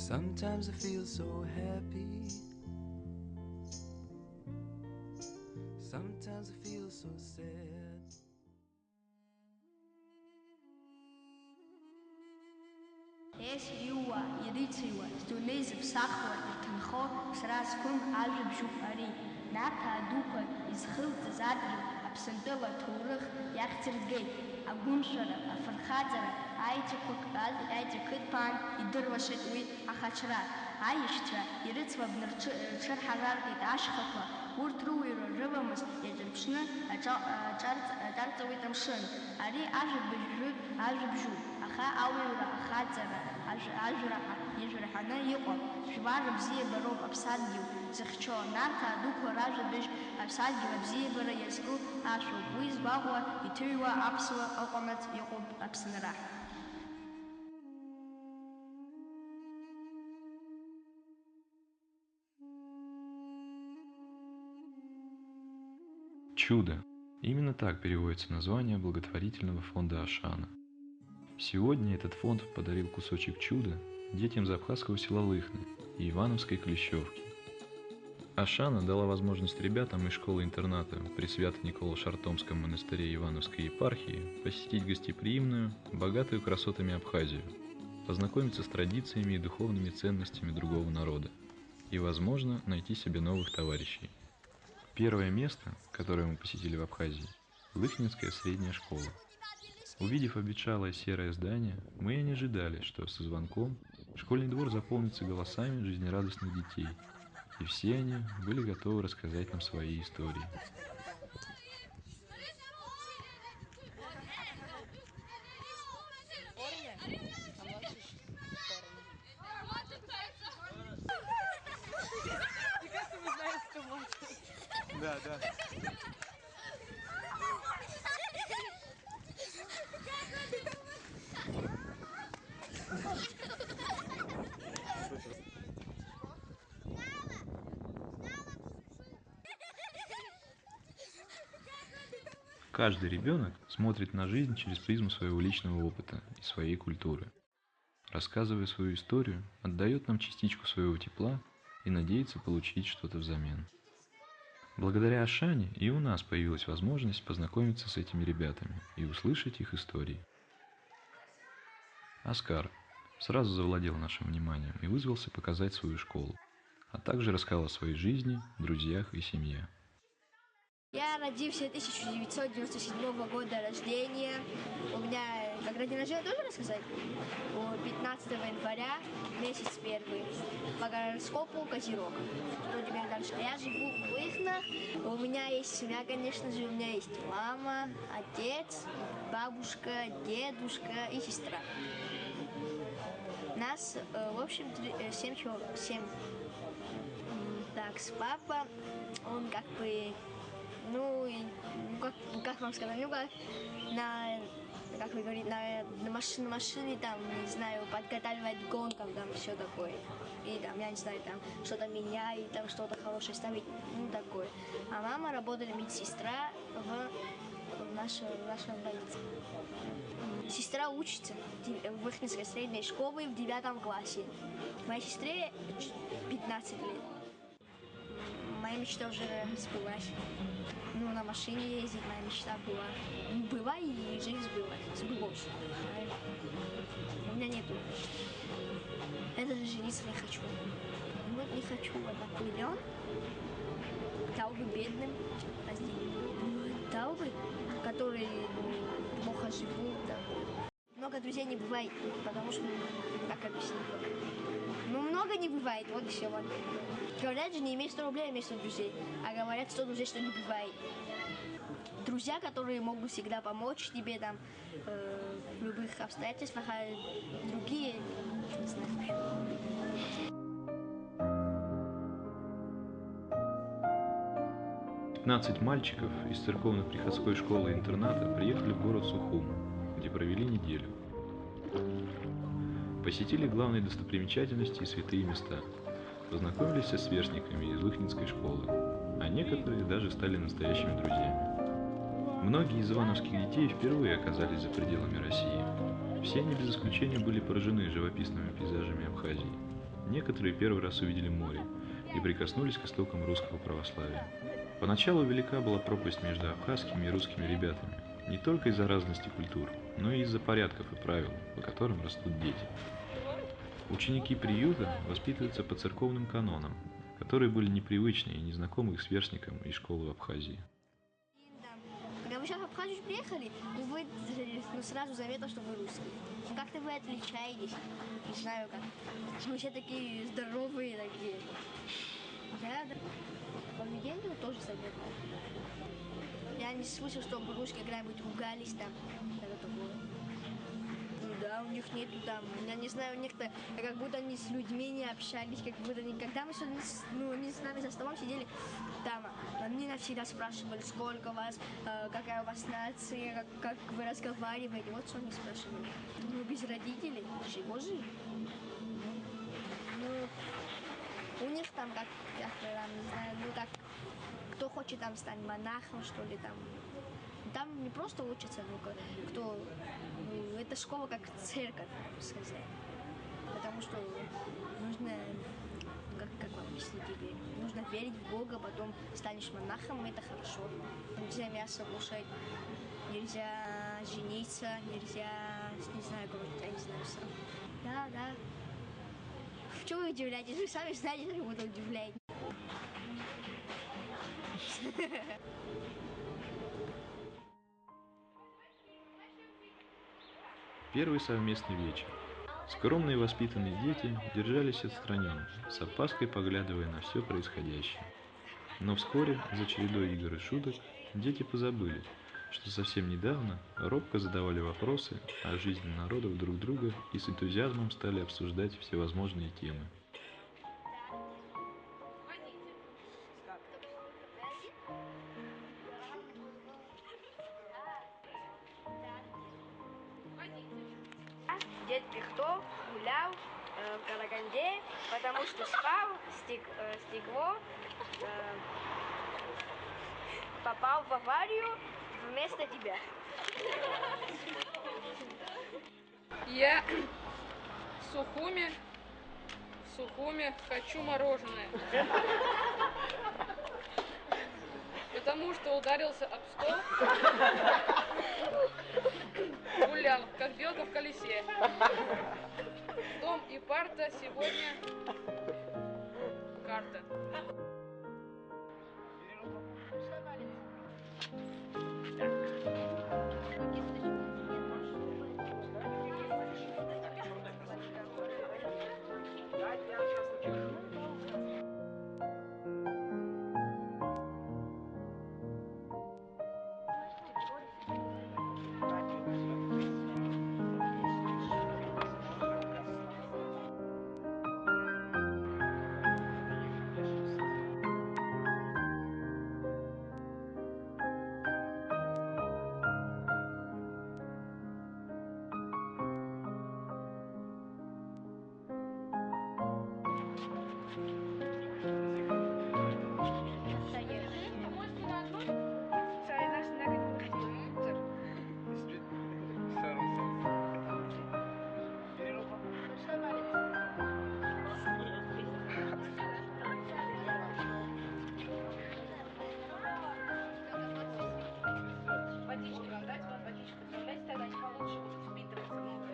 Sometimes I feel so happy. Sometimes I feel so sad. Es iua, iriciua, stulezi psahua, itanho, sras kun ajibju ari. Nata dupa izkhiltaz adgil, absentilla turugh, yachtirgate, agumshara, afarkhazara, aitikutpan, idurvashit ui achachra. Aishtra, iritsva bnirchirharargit ashkhakwa, urtruiro rivamos, yajibshna, achartawitамшин. Ari ajibju, аха аура ахаҵара ажәраҳаны иҟоуп, жәлар рыбзиабароуп аԥсадгьыл зыхьчо, Нарҭаа дуқәа ражәабжь аԥсадгьыл абзиабара иазку ашәоуп, уи збаӷәа иҭыҩуа аԥсуа ыҟанаҵ иҟоуп Аԥсынра. Чудо. Именно так переводится название благотворительного фонда Ашана. Сегодня этот фонд подарил кусочек чуда детям Забхазского села Лыхны и Ивановской Клещевки. Ашана дала возможность ребятам из школы-интерната при Свято-Николо-Шартомском монастыре Ивановской епархии посетить гостеприимную, богатую красотами Абхазию, познакомиться с традициями и духовными ценностями другого народа и, возможно, найти себе новых товарищей. Первое место, которое мы посетили в Абхазии – Лыхнинская средняя школа. Увидев обветшалое серое здание, мы и не ожидали, что со звонком школьный двор заполнится голосами жизнерадостных детей, и все они были готовы рассказать нам свои истории. Да. Каждый ребенок смотрит на жизнь через призму своего личного опыта и своей культуры. Рассказывая свою историю, отдает нам частичку своего тепла и надеется получить что-то взамен. Благодаря Ашане и у нас появилась возможность познакомиться с этими ребятами и услышать их истории. Оскар сразу завладел нашим вниманием и вызвался показать свою школу, а также рассказал о своей жизни, друзьях и семье. Я родился 1997 года рождения. У меня, как день рождения, тоже рассказать? 15 января, месяц первый. По гороскопу Козерог. Что теперь дальше? Я живу в Лыхнах. У меня есть семья, конечно же. У меня есть мама, отец, бабушка, дедушка и сестра. Нас, в общем, 7 человек. 7. Так, с папа, он как бы... как вам сказать, как вы говорите, на машине там, не знаю, подготавливать гонкам, там, все такое. И там, я не знаю, там, что-то меняет, там, что-то хорошее ставить, такое. А мама работает медсестра в нашем больнице. Сестра учится в Лыхнинской средней школе в 9 классе. Моей сестре 15 лет. Моя мечта уже сбылась. На машине ездить, моя мечта была и жизнь сбылась. У меня нету. Я даже жениться не хочу. Не хочу на миллион. Дал бы бедным, дал бы, которые плохо живут. Да. Много друзей не бывает, потому что, как объяснить? Много не бывает, вот и все. Говорят же, не имей 100 рублей, имей 100 друзей. А говорят 100 друзей, что не бывает. Друзья, которые могут всегда помочь тебе там в любых обстоятельствах, а другие, не знаю. 15 мальчиков из церковно-приходской школы-интерната приехали в город Сухум, где провели неделю. Посетили главные достопримечательности и святые места, познакомились со сверстниками из Лыхнинской школы, а некоторые даже стали настоящими друзьями. Многие из ивановских детей впервые оказались за пределами России. Все они без исключения были поражены живописными пейзажами Абхазии. Некоторые первый раз увидели море и прикоснулись к истокам русского православия. Поначалу велика была пропасть между абхазскими и русскими ребятами, не только из-за разности культур, но и из-за порядков и правил, по которым растут дети. Ученики приюта воспитываются по церковным канонам, которые были непривычны и незнакомы их сверстникам из школы в Абхазии. Когда вы сейчас в Абхазию приехали, вы сразу заметили, что вы русские. Как-то вы отличаетесь. Не знаю как. Вы все такие здоровые такие. Да. По поведению тоже заметно. Я не слышал, чтобы русские когда-нибудь ругались там. Это такое. Ну да, у них нету там, я не знаю, некто, как будто они с людьми не общались, как будто никогда мы они с нами за столом сидели там, они всегда спрашивали, сколько вас, какая у вас нация, как вы разговариваете, вот что они спрашивали. Ну, без родителей, чего же? Ну, у них там как, я там, не знаю, ну так, кто хочет там стать монахом, что ли, там. Там не просто учатся, ну, кто... Ну, это школа как церковь, сказать. Потому что нужно... Как вам объяснить тебе? Нужно верить в Бога, потом станешь монахом, и это хорошо. Нельзя мясо кушать, нельзя жениться, нельзя... Не знаю, короче, я не знаю сам. Да, да. В чем вы удивляетесь? Вы сами знаете, как будто удивляетесь. Первый совместный вечер. Скромные воспитанные дети держались отстраненно, с опаской поглядывая на все происходящее. Но вскоре, за чередой игр и шуток, дети позабыли, что совсем недавно робко задавали вопросы о жизни народов друг друга и с энтузиазмом стали обсуждать всевозможные темы. Дед Пихто гулял в Караганде, потому что спал, стекло, попал в аварию вместо тебя. Я в Сухуме хочу мороженое. Потому что ударился об стол. Гулял, как белка в колесе. Дом и парта сегодня карта. Водички вам дать, вот водичку вставляйте, тогда они получше будут впитываться внутрь.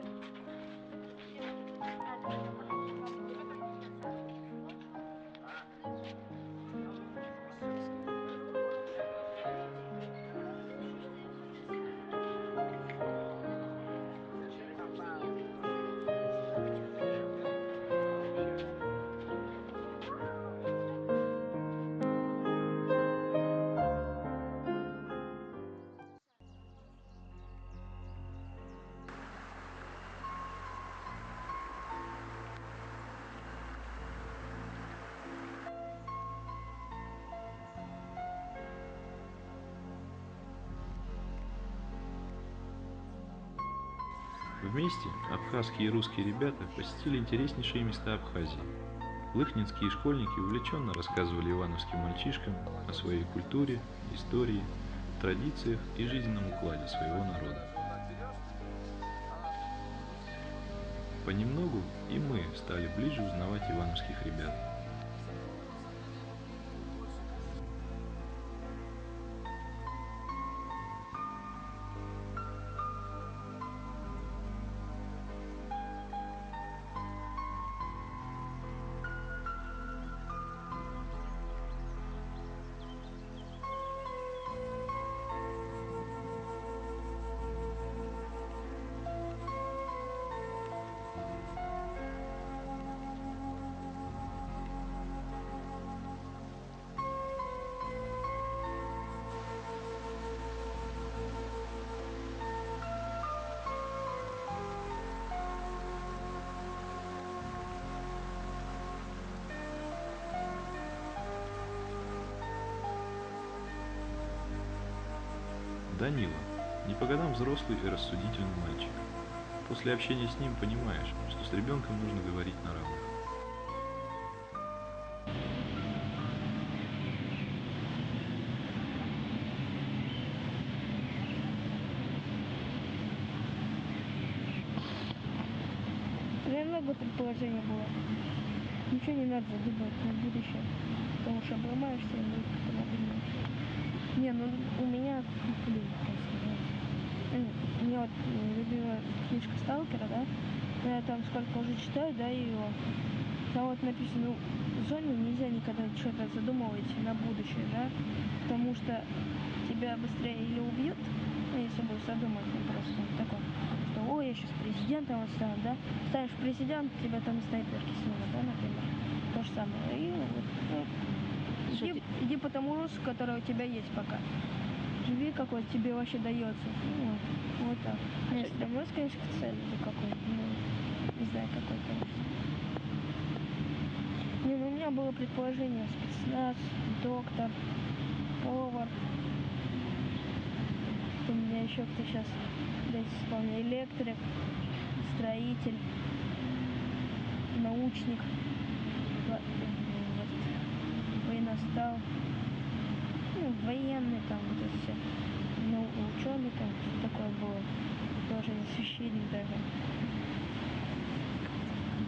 Вместе абхазские и русские ребята посетили интереснейшие места Абхазии. Лыхнинские школьники увлеченно рассказывали ивановским мальчишкам о своей культуре, истории, традициях и жизненном укладе своего народа. Понемногу и мы стали ближе узнавать ивановских ребят. Данила, не по годам взрослый и рассудительный мальчик. После общения с ним понимаешь, что с ребенком нужно говорить на равных. У меня много предположений было. Ничего не надо задумывать на будущее, потому что обломаешься и будет потом обидно. Не, ну у меня, блин, у меня вот любимая книжка Сталкера, да? Я там сколько уже читаю, да, ее. Там вот написано, ну, в зоне нельзя никогда что-то задумывать на будущее, да? Потому что тебя быстрее или убьют, ну, если будешь задумать, ну, просто такой, что, ой, я сейчас президентом стану, да? Станешь президент, тебя там снайперки снимут, да, например. То же самое. И вот, ну, иди по тому русу, который у тебя есть пока. Живи, какой тебе вообще дается. Ну, вот так. Ну, если там есть, конечно, цель или какой, ну, не знаю, какой, конечно. Не, ну, у меня было предположение: спецназ, доктор, повар. У меня еще кто сейчас, дайте вспомню, электрик, строитель, научник, военностал, ну, военный там, вот это все, ну, ученый там, что такое было, тоже священник даже.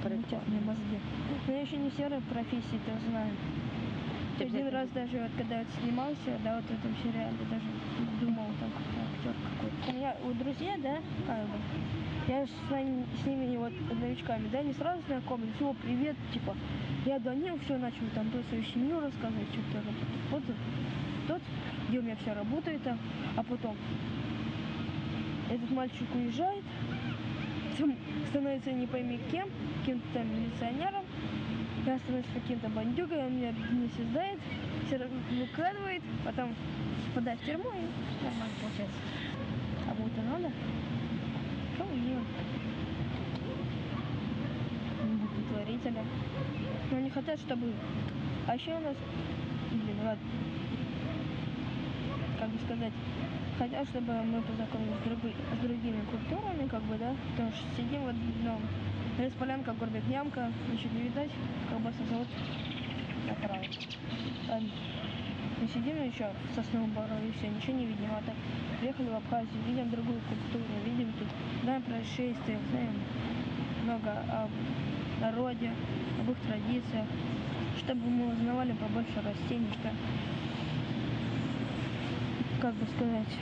Летят мне мозги. Но я еще не все профессии-то знаю. Один раз даже, вот, когда я снимался, да, вот в этом сериале, даже думал, там, актер какой-то. У меня у друзья, да, как бы, я с ними вот новичками, да, не сразу знакомлюсь, все, привет, типа, я Данил, все, начал там про свою семью рассказывать, что-то, вот тот, где у меня все работает, а потом этот мальчик уезжает, становится не пойми кем, каким-то там милиционером, я становлюсь каким-то бандюгой, он меня не создает, все выкрадывает, потом попадает в тюрьму и нормально получается. А будто надо? Что делать? Благотворителя. Но они хотят, чтобы... А еще у нас... Блин, ладно. Как бы сказать... Хотят, чтобы мы познакомились с другими культурами, как бы, да? Потому что сидим в одном... Полянка, горбик, Нямка, ничего не видать, колбасный завод направо. Ладно. Мы сидим еще в Сосновом Бору и все, ничего не видим. А так приехали в Абхазию, видим другую культуру, видим тут, знаем происшествия, знаем много о народе, об их традициях, чтобы мы узнавали побольше растений, что, как бы сказать,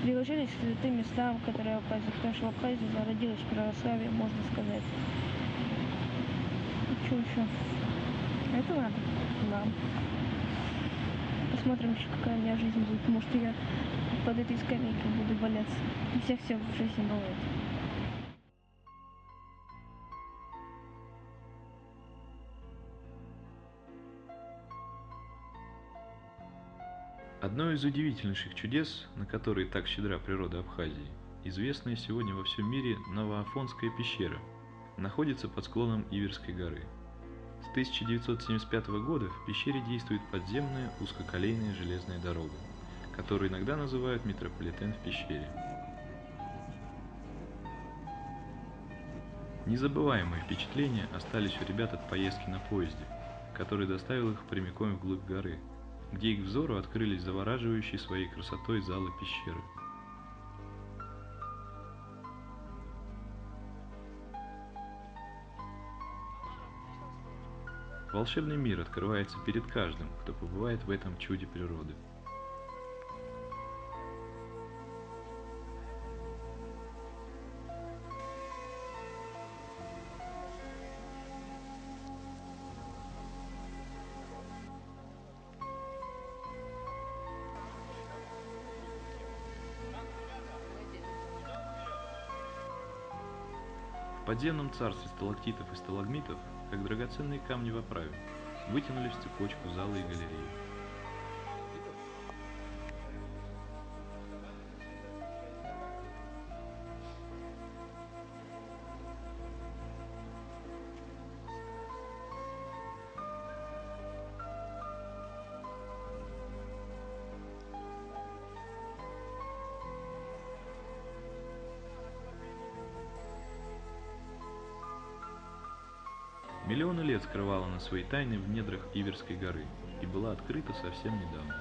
приложились к святым местам, которые в Абхазии, потому что в Абхазии зародилось православие, можно сказать. И что еще? Это надо нам. Посмотрим еще, какая у меня жизнь будет. Может, я под этой скамейкой буду валяться. У всех все в жизни бывает. Одно из удивительнейших чудес, на которые так щедра природа Абхазии, известная сегодня во всем мире Новоафонская пещера, находится под склоном Иверской горы. С 1975 года в пещере действует подземная узкоколейная железная дорога, которую иногда называют метрополитен в пещере. Незабываемые впечатления остались у ребят от поездки на поезде, который доставил их прямиком вглубь горы, где их взору открылись завораживающие своей красотой залы пещеры. Волшебный мир открывается перед каждым, кто побывает в этом чуде природы. В подземном царстве сталактитов и сталагмитов, как драгоценные камни в оправе, вытянулись в цепочку залы и галереи. Миллионы лет скрывала она свои тайны в недрах Иверской горы и была открыта совсем недавно.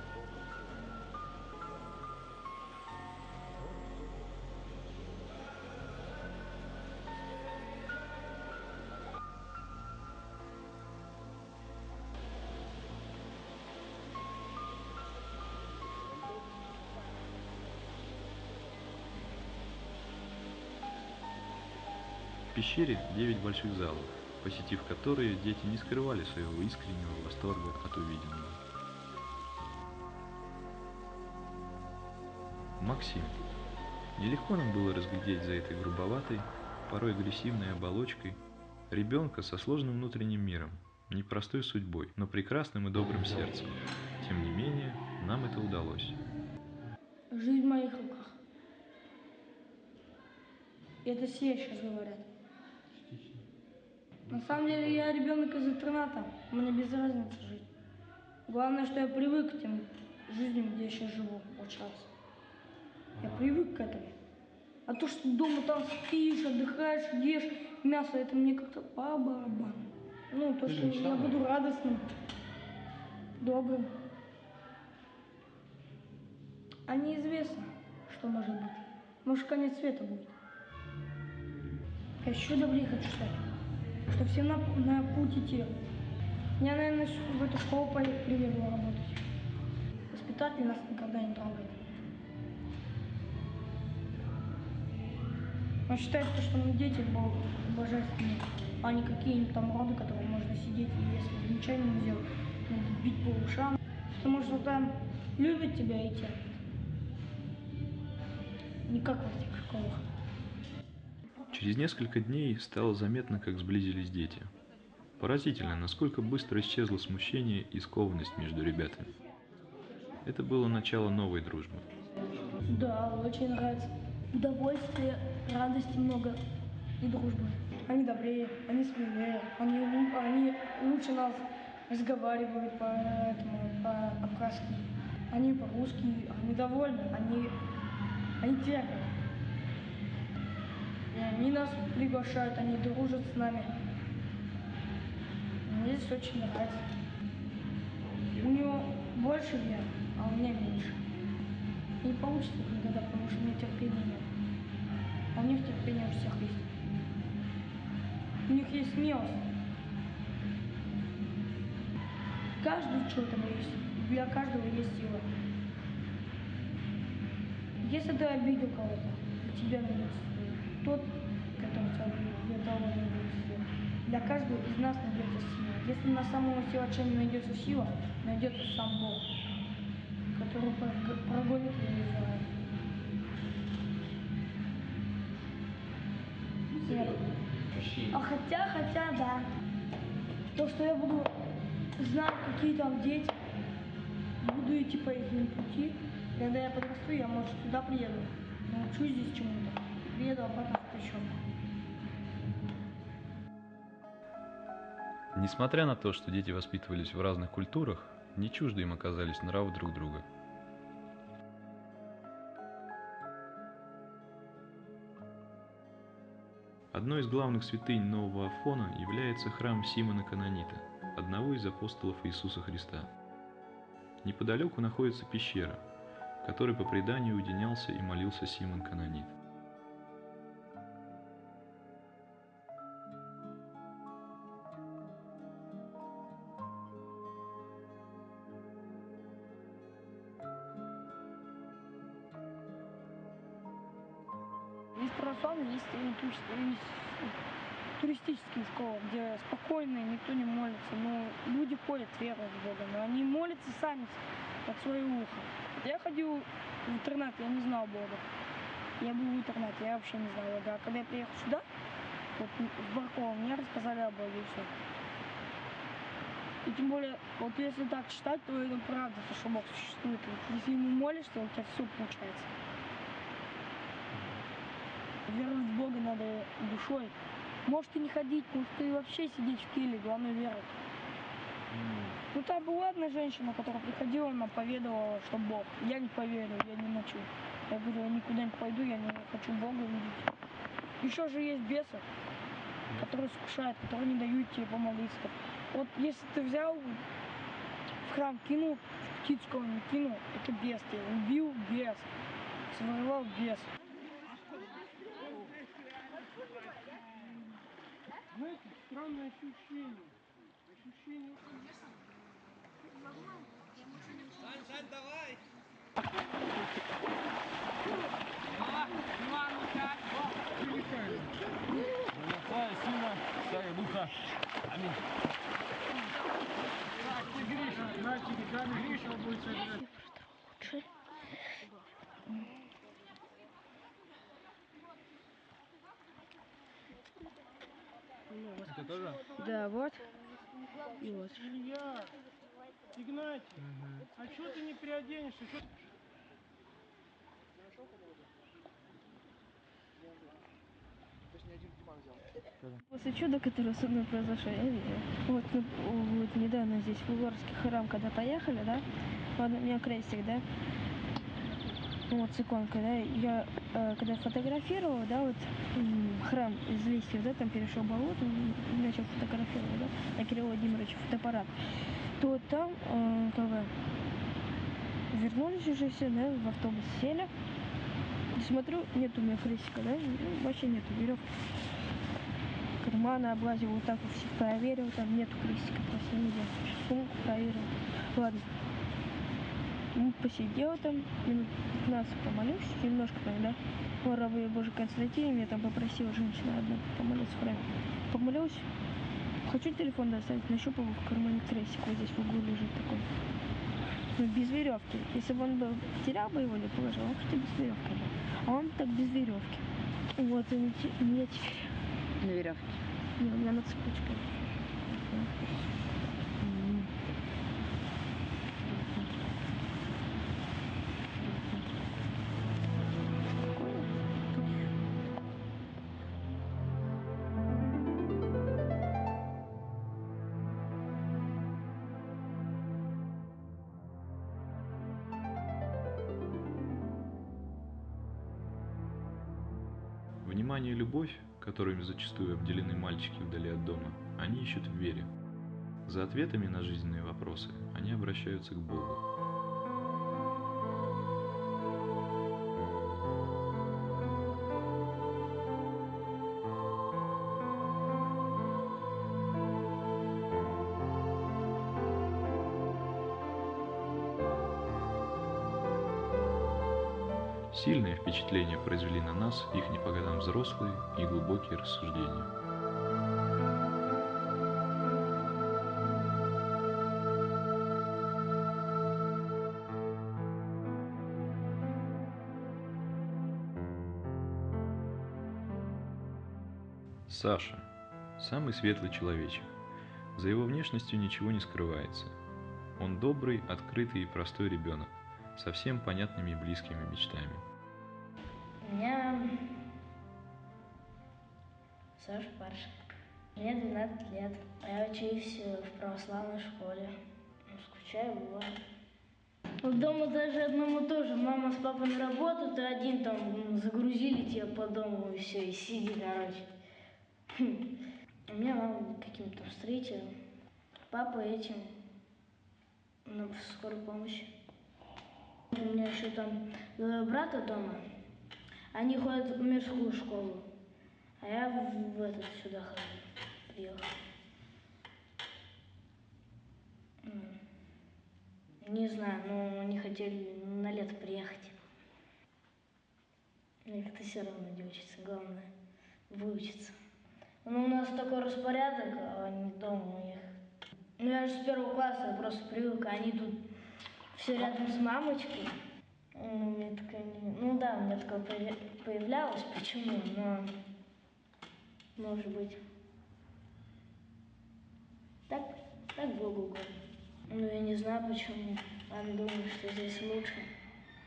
В пещере 9 больших залов, посетив которые, дети не скрывали своего искреннего восторга от увиденного. Максим. Нелегко нам было разглядеть за этой грубоватой, порой агрессивной оболочкой ребенка со сложным внутренним миром, непростой судьбой, но прекрасным и добрым сердцем. Тем не менее, нам это удалось. Жизнь в моих руках. Это все сейчас говорят. На самом деле я ребенок из интерната, мне без разницы жить. Главное, что я привык к тем жизням, где я сейчас живу, вот сейчас. Я привык к этому. А то, что дома там спишь, отдыхаешь, ешь мясо, это мне как-то по барабану. Ну, то, что я буду радостным, добрым. А неизвестно, что может быть. Может, конец света будет. Я еще добрее хочу стать, что все на путь идти. Я, наверное, в эту школу приеду работать. Воспитатель нас никогда не трогает. Он считает, что мы дети божественные, а не какие-нибудь там роды, которые можно сидеть и если замечание не сделать, надо бить по ушам. Потому что там любят тебя и терпят. Не как в этих школах. Через несколько дней стало заметно, как сблизились дети. Поразительно, насколько быстро исчезло смущение и скованность между ребятами. Это было начало новой дружбы. Да, очень нравится. Удовольствия, радости много и дружбы. Они добрее, они смелее, они лучше нас разговаривают по-абхазски. Они по-русски, они довольны, они терпят. И они нас приглашают, они дружат с нами. Мне здесь очень нравится. У него больше веры, а у меня меньше. Не получится никогда, потому что у меня терпения нет. А у них терпение у всех есть. У них есть смелость. Каждый что-то есть. Для каждого есть сила. Если ты обидел кого-то, тебя найдется сила. Тот, который тебя обидел, для того найдется сила. Для каждого из нас найдется сила. Если на самого силача не найдется сила, найдется сам Бог, который прогонит его из рая. Нет. А хотя, да. То, что я буду знать, какие там дети, буду идти по их пути, когда я подрасту, я, может, сюда приеду, научусь здесь чему-то, приеду обратно в Клещевку. Несмотря на то, что дети воспитывались в разных культурах, не чужды им оказались нравы друг друга. Одной из главных святынь Нового Афона является храм Симона Канонита, одного из апостолов Иисуса Христа. Неподалеку находится пещера, в которой по преданию уединялся и молился Симон Канонит. православные, есть туристические школы, где спокойно, никто не молится. Но люди ходят, веруют в Бога, но они молятся сами от своего уха. Я ходил в интернат, я не знал Бога. Я был в интернате, я вообще не знал Бога. А когда я приехал сюда, вот в Барково, мне рассказали о Боге и все. И тем более, вот если так читать, то это правда, что Бог существует. Вот если ему молишься, у тебя все получается. Веровать в Бога надо душой. Может и не ходить, может и вообще сидеть в келе, главное веровать. Ну там была одна женщина, которая приходила, она поведала, что Бог. Я не поверил, я не начал. Я говорю, я никуда не пойду, я не хочу Бога видеть. Еще же есть бесы, которые искушают, которые не дают тебе помолиться. Вот если ты взял, в храм кинул, в птицу кого-нибудь кинул, это бес, ты убил бес, своровал бес. Знаете, странное ощущение. Сань, давай! Отца, Сына, Святого Духа. Аминь. Гриша будет собирать. Это тоже? Да, вот. И вот. Илья, Игнатий, а что ты не переоденешься? После чуда, которое со мной произошло, я видела. Вот, вот недавно здесь в Егорский храм, когда поехали, да, ладно, у меня крестик, да, вот с иконкой, да, я когда фотографировала, да, вот храм из листьев, да, там перешел болото, начал фотографировать, да, на Кирилла Владимировича фотоаппарат, то там, как бы, вернулись уже все, да, в автобус сели, и смотрю, нету у меня крестика, да, ну, вообще нету веревки. Карманы облазил, вот так вот всех проверил, там нету крестика, просто нигде. Сумку проверил. Ладно. Ну, посидел там, минут 15 помолюсь, немножко там, да. О, рабы Божий Константин, меня там попросила женщина одна помолиться в храме. Помолилась. Хочу телефон доставить, нащупал в кармане крестик, вот здесь в углу лежит такой. Ну, без веревки. Если бы он был, потерял бы его или положил, он хотя бы с веревкой был. А он так без веревки. Вот, и мне теперь. На веревке. Не, у меня на цепочке. Внимание и любовь, которыми зачастую обделены мальчики вдали от дома, они ищут в вере. За ответами на жизненные вопросы они обращаются к Богу. Сильное впечатление произвели на нас их не по годам взрослые и глубокие рассуждения. Саша – самый светлый человечек. За его внешностью ничего не скрывается. Он добрый, открытый и простой ребенок, со всем понятными и близкими мечтами. У меня Саша Парша. Мне 12 лет. Я учусь в православной школе. Скучаю, бывает. Вот дома даже одному тоже. Мама с папой на работу, ты один там загрузили тебя по дому и все, и сиди, короче. У меня мама каким-то встретила. Папа этим на скорой помощи. У меня еще там двое брата дома. Они ходят в мирскую школу. А я в этот сюда хожу. Приехал. Не знаю, но они хотели на лето приехать. Мне-то все равно не учиться, главное выучиться. Ну, у нас такой распорядок, а они дома у них. Ну, я же с 1 класса просто привык, они тут все рядом с мамочкой. Мне такое ну да, у меня такое появлялось, почему, но может быть так Богу угодно. Ну, я не знаю почему. Она думает, что здесь лучше.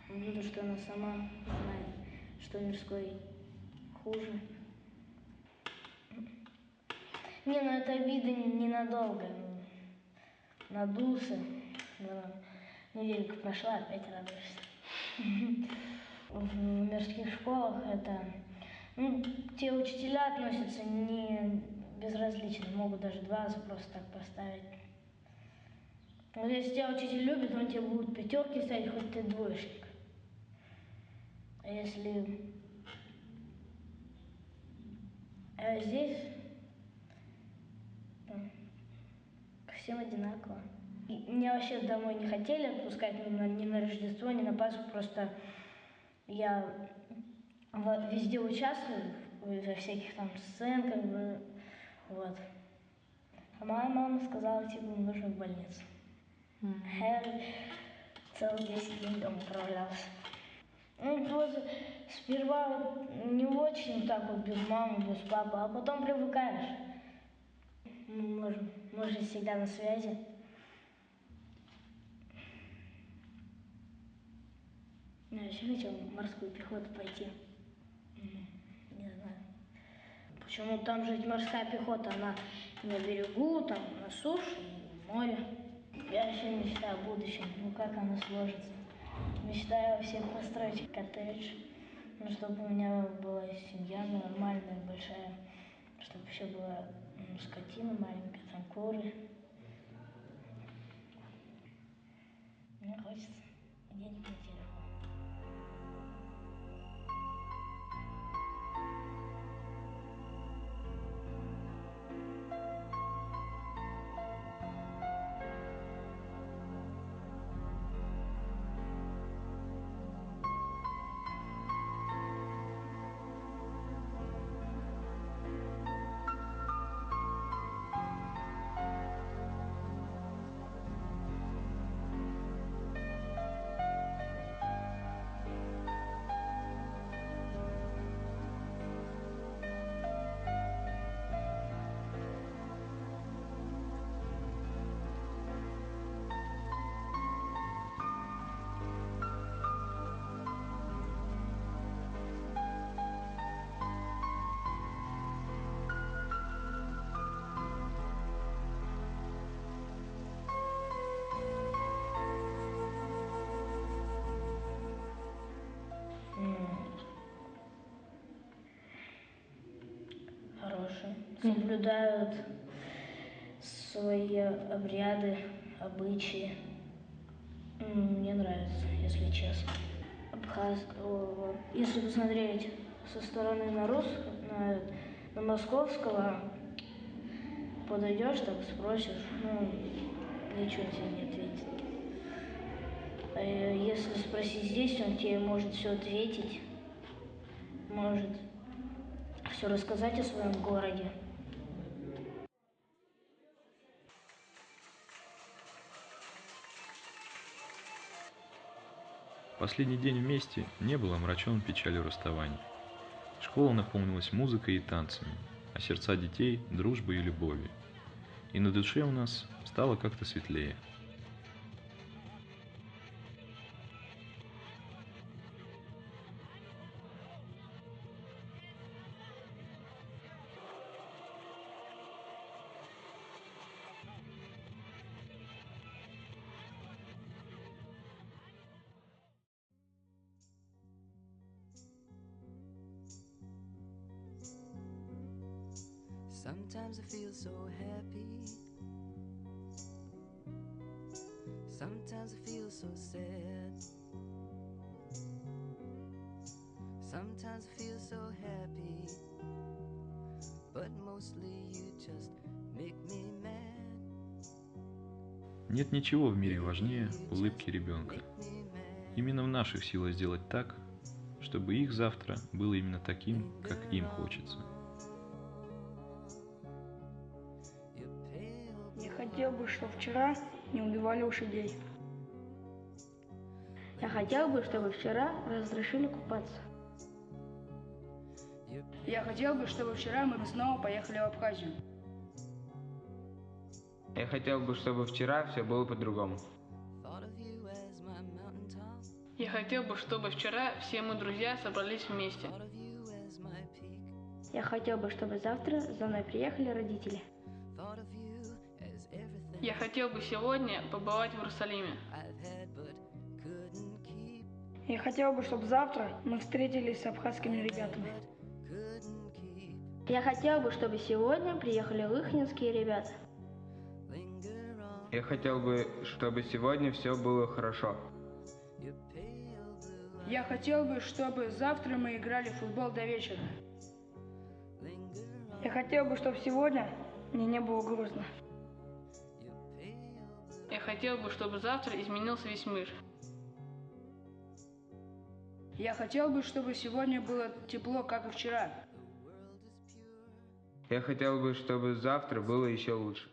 Потому что она сама знает, что мирской хуже. Не, ну это обида ненадолго. Надулся. Неделька прошла, опять радуешься. В мирских школах это... те учителя относятся не безразлично, могут даже 2 просто так поставить. Вот если тебя учитель любит, он тебе будет 5 ставить, хоть ты двоечник. А если... А здесь... ко всем одинаково. Меня вообще домой не хотели отпускать ни на Рождество, ни на Пасху, просто я везде участвую, во всяких там сценках, вот. А моя мама сказала, типа, нужно в больницу. Я целых 10 дней дома управлялся. Ну, вот сперва вот не очень так вот без мамы, без папы, а потом привыкаешь. Мы же всегда на связи. Я вообще хотел в морскую пехоту пойти. Не знаю. Почему там же морская пехота, она на берегу, там на суше, в море. Я вообще мечтаю о будущем, как оно сложится. Мечтаю все построить коттедж, чтобы у меня была семья нормальная, большая, чтобы еще была скотина маленькая, там куры. Мне хочется денег на телефон. Хорошие. Соблюдают свои обряды, обычаи. Мне нравится, если честно. Если посмотреть со стороны на московского, подойдешь, так спросишь, ничего тебе не ответит. А если спросить здесь, он тебе может все ответить, может все рассказать о своем городе. Последний день вместе не был омрачен печалью расставания. Школа наполнилась музыкой и танцами, а сердца детей – дружбой и любовью. И на душе у нас стало как-то светлее. Sometimes I feel so happy. Sometimes I feel so sad. Sometimes I feel so happy. But mostly you just make me mad. Нет ничего в мире важнее улыбки ребенка. Именно в наших силах сделать так, чтобы их завтра было именно таким, как им хочется. Я хотел бы, чтобы вчера не убивали лошадей. Я хотел бы, чтобы вчера разрешили купаться. Я хотел бы, чтобы вчера мы снова поехали в Абхазию. Я хотел бы, чтобы вчера все было по-другому. Я хотел бы, чтобы вчера все мы друзья собрались вместе. Я хотел бы, чтобы завтра за мной приехали родители. Я хотел бы сегодня побывать в Иерусалиме. Я хотел бы, чтобы завтра мы встретились с абхазскими ребятами. Я хотел бы, чтобы сегодня приехали лыхнинские ребята. Я хотел бы, чтобы сегодня все было хорошо. Я хотел бы, чтобы завтра мы играли в футбол до вечера. Я хотел бы, чтобы сегодня мне не было грустно. Я хотел бы, чтобы завтра изменился весь мир. Я хотел бы, чтобы сегодня было тепло, как и вчера. Я хотел бы, чтобы завтра было еще лучше.